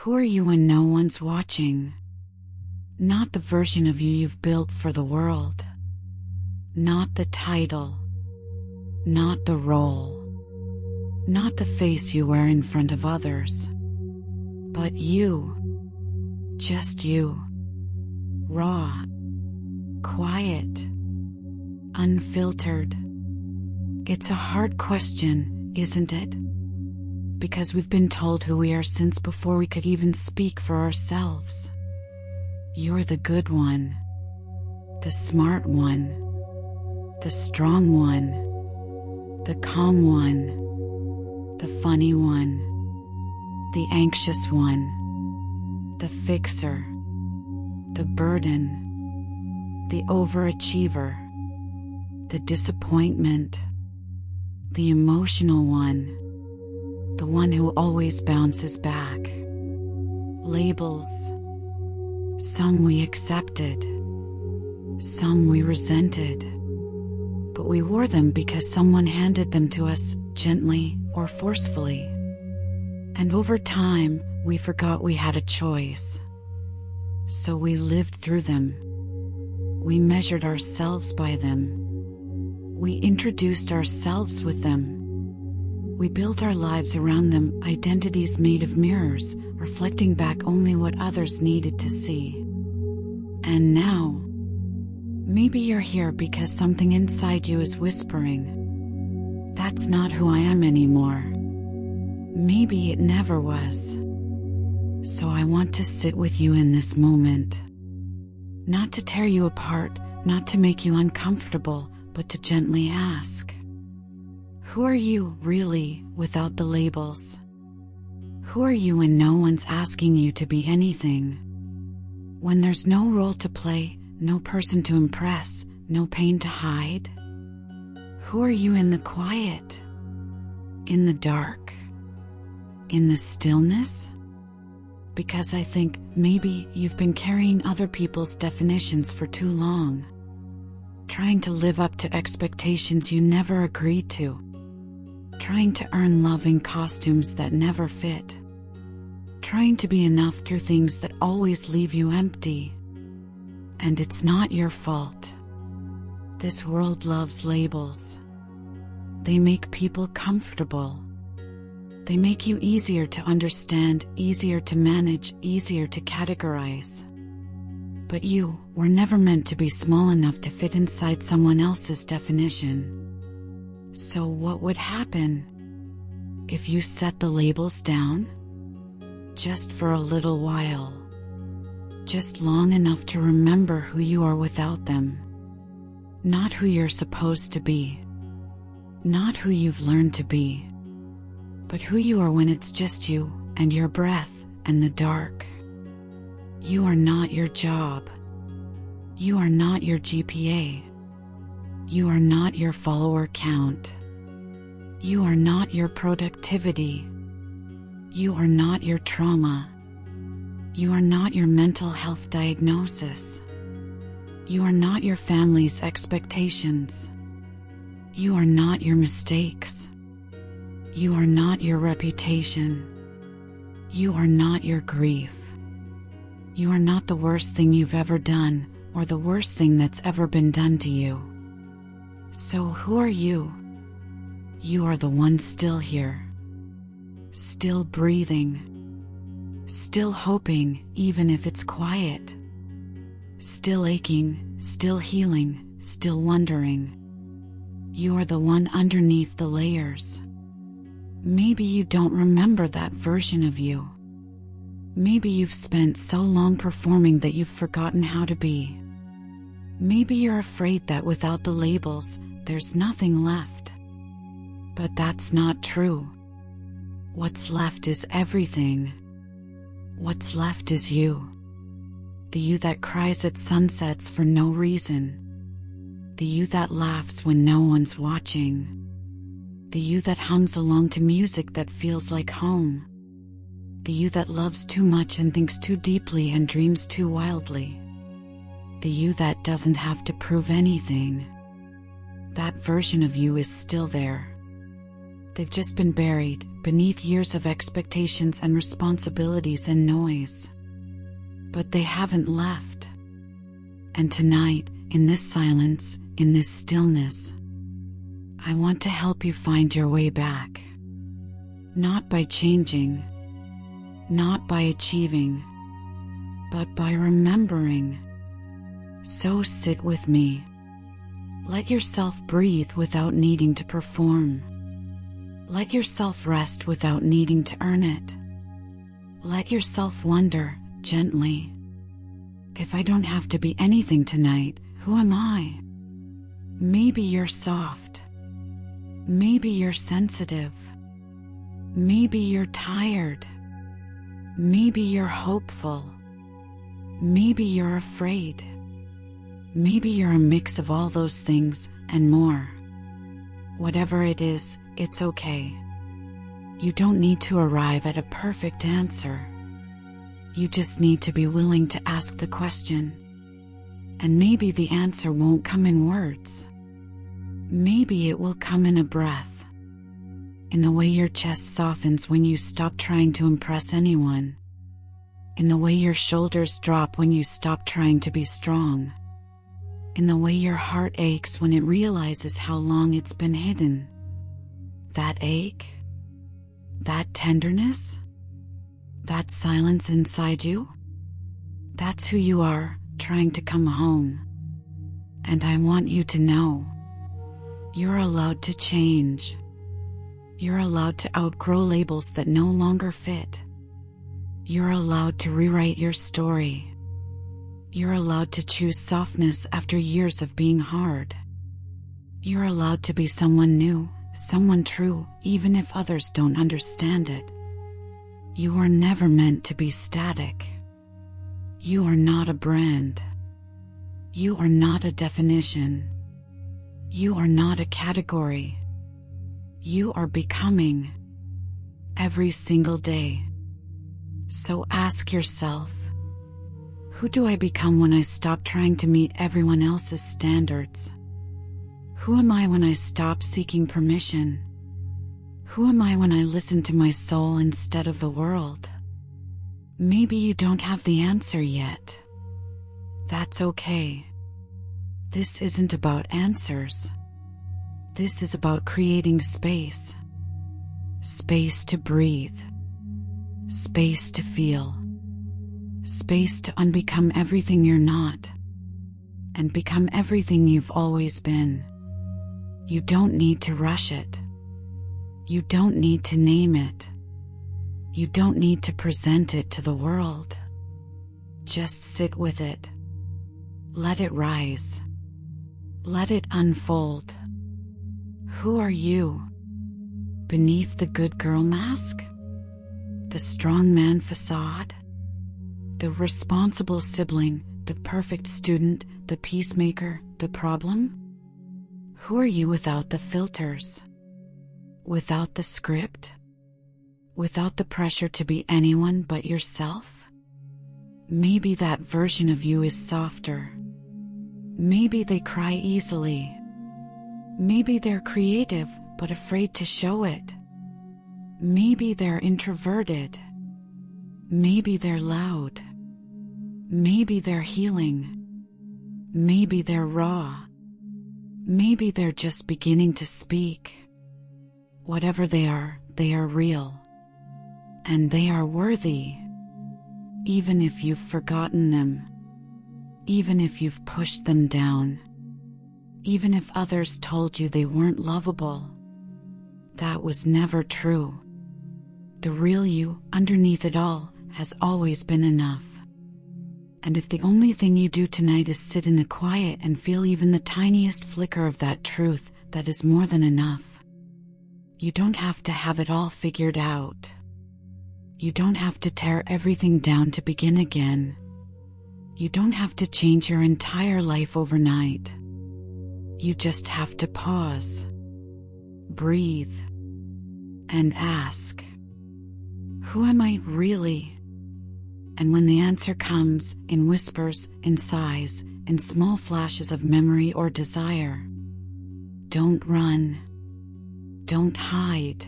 Who are you when no one's watching? Not the version of you you've built for the world. Not the title. Not the role. Not the face you wear in front of others. But you. Just you. Raw. Quiet. Unfiltered. It's a hard question, isn't it? Because we've been told who we are since before we could even speak for ourselves. You're the good one, the smart one, the strong one, the calm one, the funny one, the anxious one, the fixer, the burden, the overachiever, the disappointment, the emotional one, the one who always bounces back. Labels. Some we accepted. Some we resented. But we wore them because someone handed them to us, gently or forcefully. And over time, we forgot we had a choice. So we lived through them. We measured ourselves by them. We introduced ourselves with them. We built our lives around them, identities made of mirrors, reflecting back only what others needed to see. And now, maybe you're here because something inside you is whispering, "That's not who I am anymore." Maybe it never was. So I want to sit with you in this moment. Not to tear you apart, not to make you uncomfortable, but to gently ask, who are you, really, without the labels? Who are you when no one's asking you to be anything? When there's no role to play, no person to impress, no pain to hide? Who are you in the quiet? In the dark? In the stillness? Because I think maybe you've been carrying other people's definitions for too long. Trying to live up to expectations you never agreed to. Trying to earn love in costumes that never fit. Trying to be enough through things that always leave you empty. And it's not your fault. This world loves labels. They make people comfortable. They make you easier to understand, easier to manage, easier to categorize. But you were never meant to be small enough to fit inside someone else's definition. So what would happen if you set the labels down? Just for a little while. Just long enough to remember who you are without them. Not who you're supposed to be. Not who you've learned to be. But who you are when it's just you and your breath and the dark. You are not your job. You are not your GPA. You are not your follower count. You are not your productivity. You are not your trauma. You are not your mental health diagnosis. You are not your family's expectations. You are not your mistakes. You are not your reputation. You are not your grief. You are not the worst thing you've ever done, or the worst thing that's ever been done to you. So who are you? You are the one still here. Still breathing. Still hoping, even if it's quiet. Still aching, still healing, still wondering. You are the one underneath the layers. Maybe you don't remember that version of you. Maybe you've spent so long performing that you've forgotten how to be. Maybe you're afraid that without the labels, there's nothing left. But that's not true. What's left is everything. What's left is you. The you that cries at sunsets for no reason. The you that laughs when no one's watching. The you that hums along to music that feels like home. The you that loves too much and thinks too deeply and dreams too wildly. The you that doesn't have to prove anything. That version of you is still there. They've just been buried beneath years of expectations and responsibilities and noise. But they haven't left. And tonight, in this silence, in this stillness, I want to help you find your way back. Not by changing, not by achieving, but by remembering. So sit with me. Let yourself breathe without needing to perform. Let yourself rest without needing to earn it. Let yourself wonder, gently, if I don't have to be anything tonight, who am I? Maybe you're soft. Maybe you're sensitive. Maybe you're tired. Maybe you're hopeful. Maybe you're afraid. Maybe you're a mix of all those things and more. Whatever it is, it's okay. You don't need to arrive at a perfect answer. You just need to be willing to ask the question. And maybe the answer won't come in words. Maybe it will come in a breath. In the way your chest softens when you stop trying to impress anyone. In the way your shoulders drop when you stop trying to be strong. In the way your heart aches when it realizes how long it's been hidden. That ache? That tenderness? That silence inside you? That's who you are, trying to come home. And I want you to know, you're allowed to change. You're allowed to outgrow labels that no longer fit. You're allowed to rewrite your story. You're allowed to choose softness after years of being hard. You're allowed to be someone new, someone true, even if others don't understand it. You were never meant to be static. You are not a brand. You are not a definition. You are not a category. You are becoming every single day. So ask yourself, who do I become when I stop trying to meet everyone else's standards? Who am I when I stop seeking permission? Who am I when I listen to my soul instead of the world? Maybe you don't have the answer yet. That's okay. This isn't about answers. This is about creating space. Space to breathe. Space to feel. Space to unbecome everything you're not. And become everything you've always been. You don't need to rush it. You don't need to name it. You don't need to present it to the world. Just sit with it. Let it rise. Let it unfold. Who are you? Beneath the good girl mask? The strong man facade? The responsible sibling, the perfect student, the peacemaker, the problem? Who are you without the filters? Without the script? Without the pressure to be anyone but yourself? Maybe that version of you is softer. Maybe they cry easily. Maybe they're creative but afraid to show it. Maybe they're introverted. Maybe they're loud. Maybe they're healing. Maybe they're raw. Maybe they're just beginning to speak. Whatever they are real. And they are worthy. Even if you've forgotten them. Even if you've pushed them down. Even if others told you they weren't lovable. That was never true. The real you, underneath it all, has always been enough. And if the only thing you do tonight is sit in the quiet and feel even the tiniest flicker of that truth, that is more than enough. You don't have to have it all figured out. You don't have to tear everything down to begin again. You don't have to change your entire life overnight. You just have to pause, breathe, and ask, who am I really? And when the answer comes, in whispers, in sighs, in small flashes of memory or desire, don't run. Don't hide.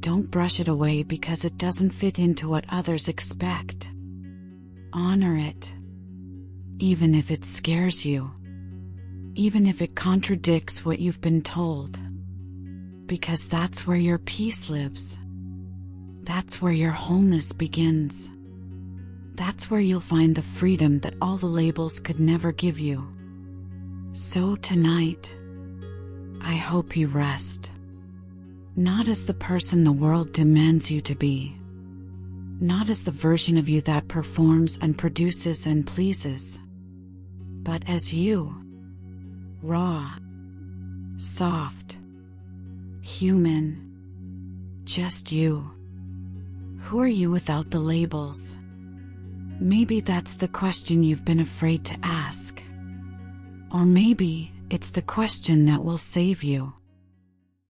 Don't brush it away because it doesn't fit into what others expect. Honor it, even if it scares you, even if it contradicts what you've been told, because that's where your peace lives. That's where your wholeness begins. That's where you'll find the freedom that all the labels could never give you. So tonight, I hope you rest. Not as the person the world demands you to be. Not as the version of you that performs and produces and pleases. But as you. Raw. Soft. Human. Just you. Who are you without the labels? Maybe that's the question you've been afraid to ask. Or maybe it's the question that will save you.